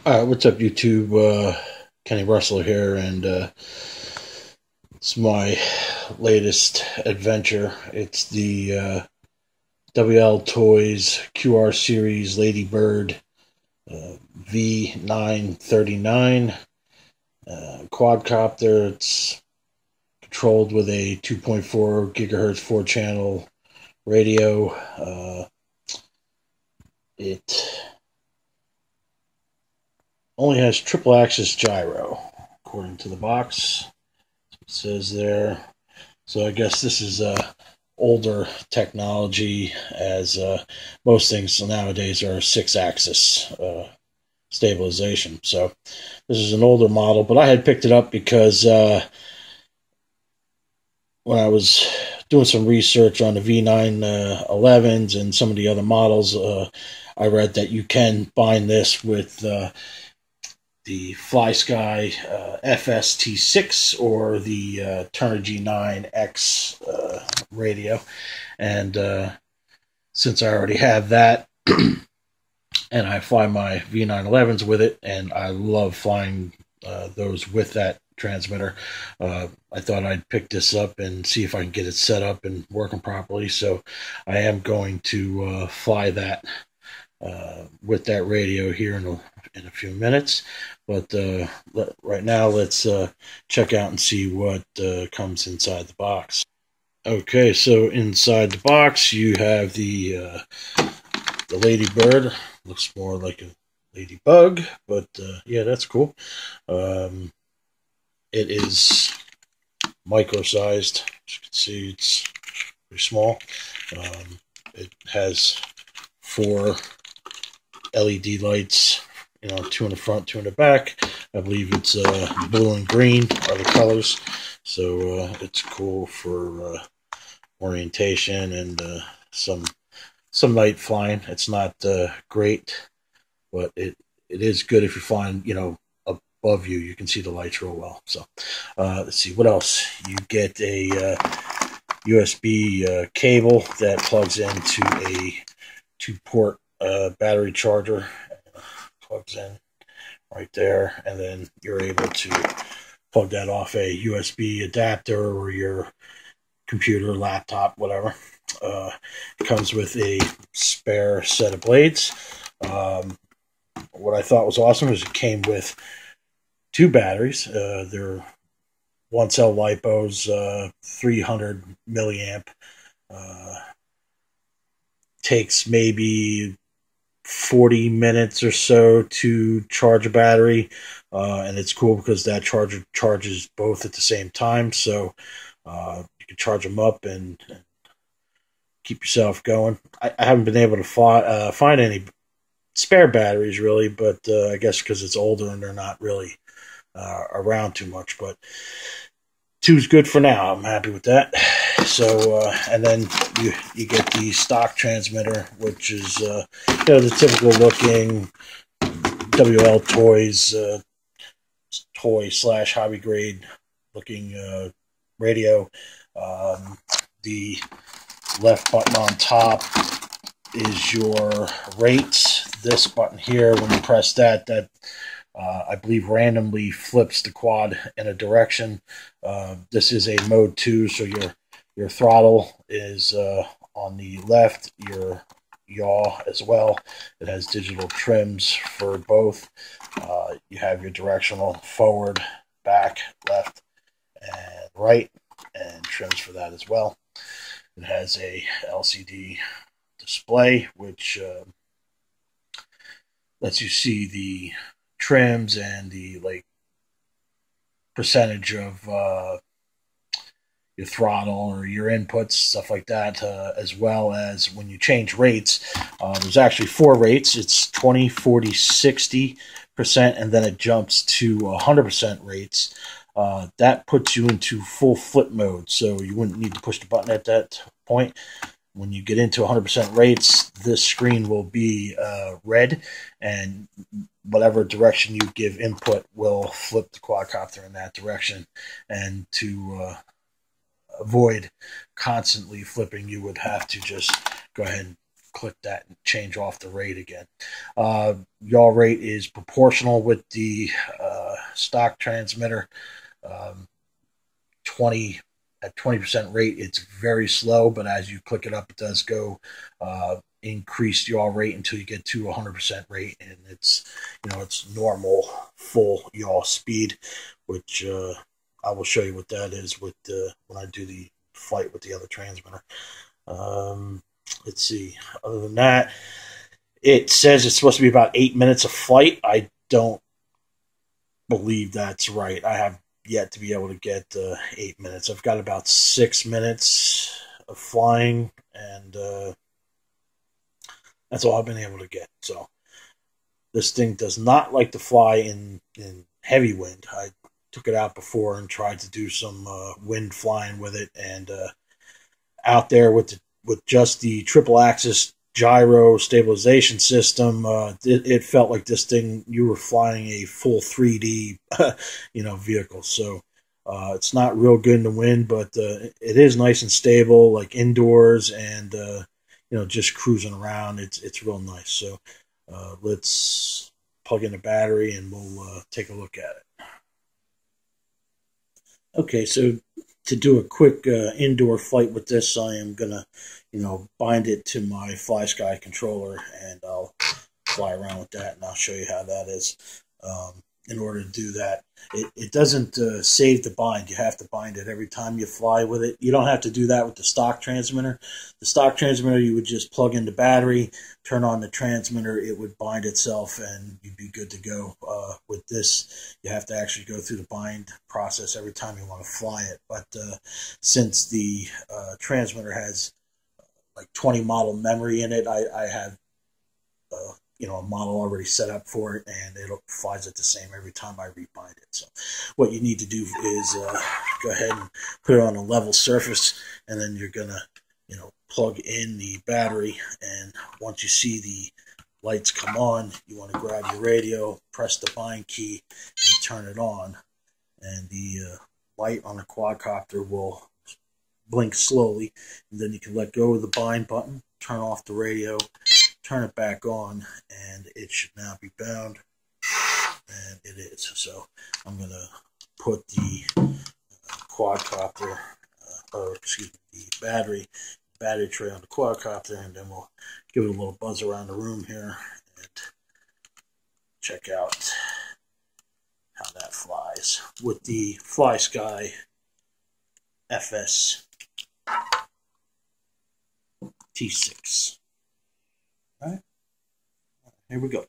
What's up, YouTube? Kenny Russell here, and it's my latest adventure. It's the WLToys QR Series Ladybird V939 quadcopter. It's controlled with a 2.4 gigahertz 4-channel radio. It only has triple axis gyro, according to the box. It says there. So I guess this is older technology, as most things nowadays are 6-axis stabilization. So this is an older model, but I had picked it up because when I was doing some research on the V911s and some of the other models, I read that you can bind this with the FlySky FST6 or the Turner G9X radio. And since I already have that, and I fly my V911s with it, and I love flying those with that transmitter, I thought I'd pick this up and see if I can get it set up and working properly. So I am going to fly that with that radio here in a few minutes. But right now, let's check out and see what comes inside the box. Okay, so inside the box you have the ladybird. Looks more like a ladybug, but yeah, that's cool. It is micro-sized. As you can see, it's pretty small. It has 4 LED lights, 2 in the front, 2 in the back. I believe it's blue and green are the colors, so it's cool for orientation and some night flying. It's not great, but it is good if you're flying, above you. You can see the lights real well. So let's see what else. You get a USB cable that plugs into a 2-port battery charger. Plugs in right there, and then you're able to plug that off a USB adapter or your computer, laptop, whatever. It comes with a spare set of blades. What I thought was awesome is it came with 2 batteries. They're 1-cell lipos, 300 milliamp. Takes maybe 40 minutes or so to charge a battery, and it's cool because that charger charges both at the same time, so you can charge them up and keep yourself going. I haven't been able to find any spare batteries really, but I guess because it's older and they're not really around too much, but 2's good for now. I'm happy with that. So and then you get the stock transmitter, which is the typical looking WLToys toy / hobby grade looking radio. The left button on top is your rates. This button here, when you press that I believe randomly flips the quad in a direction. This is a mode 2, so your throttle is on the left, your yaw as well. It has digital trims for both. You have your directional forward, back, left, and right, and trims for that as well. It has a LCD display, which lets you see the trims and the percentage of your throttle or your inputs, stuff like that, as well as when you change rates. There's actually 4 rates. It's 20, 40, 60%, and then it jumps to 100% rates. That puts you into full flip mode, so you wouldn't need to push the button at that point. When you get into 100% rates, this screen will be red, and whatever direction you give input will flip the quadcopter in that direction. And to avoid constantly flipping, you would have to just go ahead and click that and change off the rate again. Yaw rate is proportional with the stock transmitter. 20 at 20% rate, it's very slow, but as you click it up, it does go increase yaw rate until you get to 100% rate, and it's it's normal full yaw speed, which I will show you what that is with when I do the flight with the other transmitter. Let's see. Other than that, it says it's supposed to be about 8 minutes of flight. I don't believe that's right. I have yet to be able to get 8 minutes. I've got about 6 minutes of flying, and that's all I've been able to get. So this thing does not like to fly in heavy wind. I took it out before and tried to do some wind flying with it, and out there with just the triple axis gyro stabilization system, it felt like this thing, you were flying a full 3D vehicle. So it's not real good in the wind, but it is nice and stable, like indoors, and just cruising around. It's real nice. So let's plug in the battery and we'll take a look at it. Okay, so to do a quick indoor flight with this, I am gonna, bind it to my FlySky controller, and I'll fly around with that, and I'll show you how that is. In order to do that, it doesn't save the bind. You have to bind it every time you fly with it. You don't have to do that with the stock transmitter. The stock transmitter, you would just plug in the battery, turn on the transmitter, it would bind itself, and you'd be good to go. With this, you have to actually go through the bind process every time you want to fly it. But since the transmitter has like 20 model memory in it, I have a model already set up for it, and it flies it the same every time I rebind it. So what you need to do is go ahead and put it on a level surface, and then you're gonna plug in the battery, and once you see the lights come on, you want to grab your radio, press the bind key, and turn it on, and the light on the quadcopter will blink slowly, and then you can let go of the bind button, turn off the radio, turn it back on, and it should now be bound, and it is. So I'm going to put the quadcopter, the battery tray on the quadcopter, and then we'll give it a little buzz around the room here and check out how that flies with the FlySky FS T6. All right, here we go.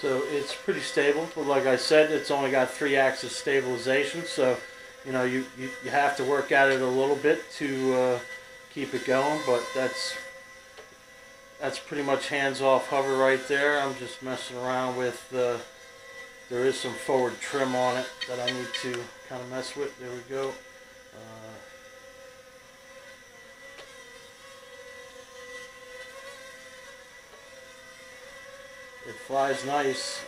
So it's pretty stable, but like I said, it's only got 3-axis stabilization, so you have to work at it a little bit to keep it going, but that's pretty much hands-off hover right there. I'm just messing around with, there is some forward trim on it that I need to kind of mess with. There we go. It flies nice,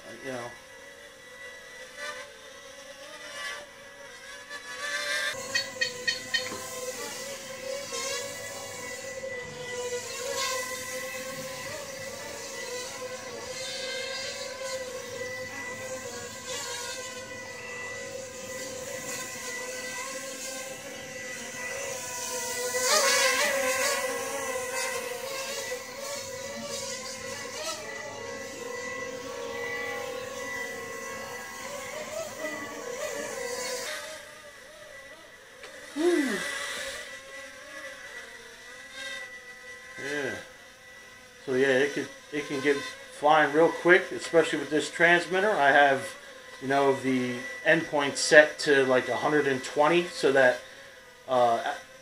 Yeah, it can get flying real quick, especially with this transmitter. I have, you know, the endpoint set to like 120, so that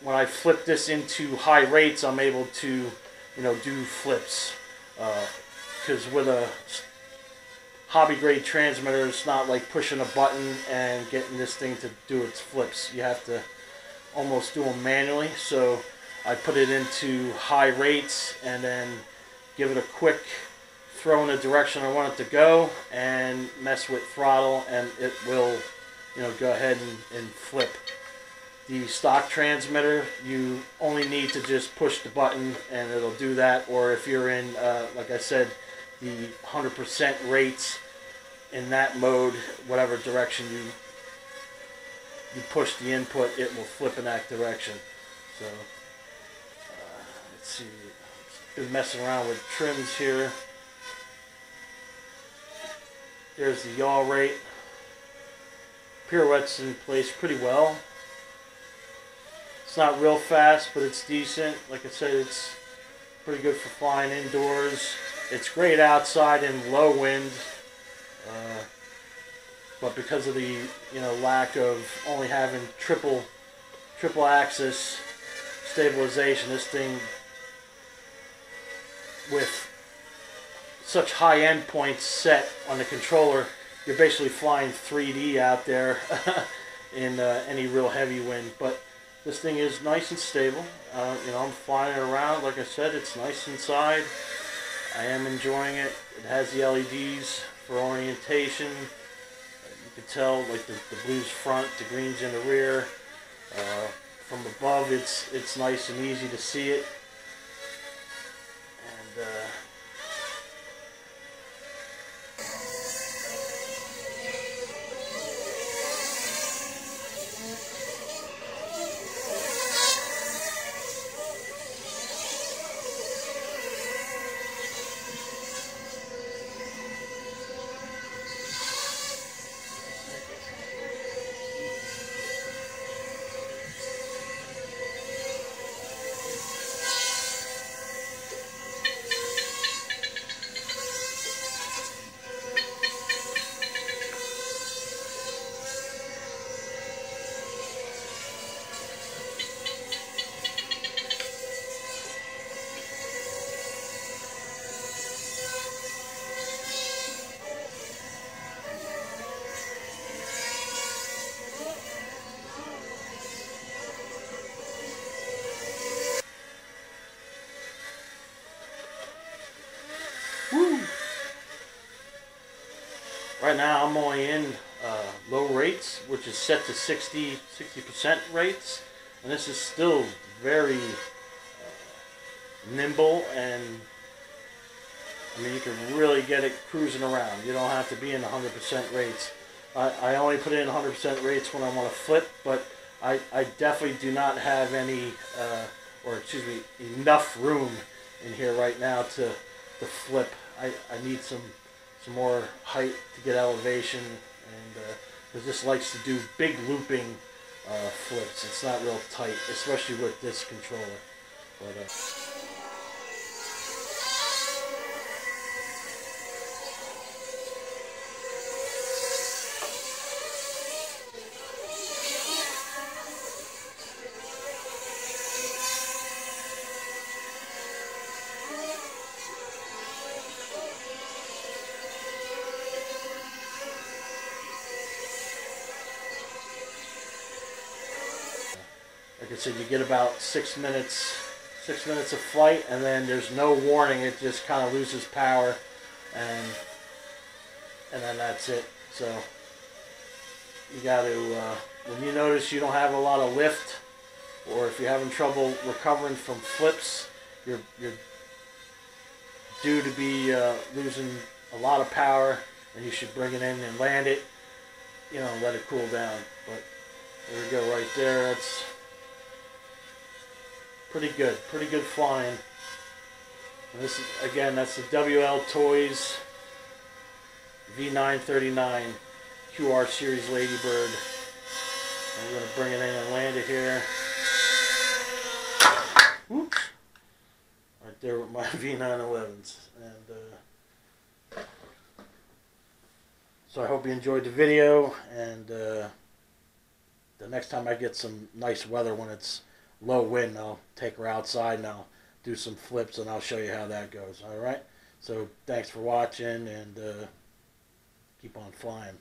when I flip this into high rates, I'm able to, you know, do flips. Because with a hobby grade transmitter, it's not like pushing a button and getting this thing to do its flips. You have to almost do them manually. So I put it into high rates and then give it a quick throw in the direction I want it to go and mess with throttle, and it will, you know, go ahead and flip. The stock transmitter, you only need to just push the button and it'll do that. Or if you're in, like I said, the 100% rates, in that mode, whatever direction you push the input, it will flip in that direction. So let's see, been messing around with trims here. There's the yaw rate. Pirouettes in place pretty well. It's not real fast, but it's decent. Like I said, it's pretty good for flying indoors. It's great outside in low wind, but because of the, you know, lack of only having triple axis stabilization, this thing with such high endpoints set on the controller, you're basically flying 3D out there in any real heavy wind. But this thing is nice and stable. You know, I'm flying it around. Like I said, it's nice inside. I am enjoying it. It has the LEDs for orientation. You can tell, like the blue's front, the green's in the rear. From above, it's nice and easy to see it. And woo! Right now I'm only in low rates, which is set to 60% rates, and this is still very nimble, and I mean, you can really get it cruising around. You don't have to be in 100% rates. I only put it in 100% rates when I want to flip, but I definitely do not have any, or excuse me, enough room in here right now to flip. I need some more height to get elevation, and because this likes to do big looping flips. It's not real tight, especially with this controller. But like I said, you get about 6 minutes of flight, and then there's no warning. It just kind of loses power, and then that's it. So you got to, when you notice you don't have a lot of lift, or if you're having trouble recovering from flips, you're due to be losing a lot of power, and you should bring it in and land it, you know, let it cool down. But there we go, right there. That's pretty good flying. And this is, again, that's the WLToys V939 QR Series Ladybird. And we're going to bring it in and land it here. Whoops. Our right there with my V911s. And so I hope you enjoyed the video, and the next time I get some nice weather when it's low wind, I'll take her outside and I'll do some flips and I'll show you how that goes. All right? So thanks for watching, and keep on flying.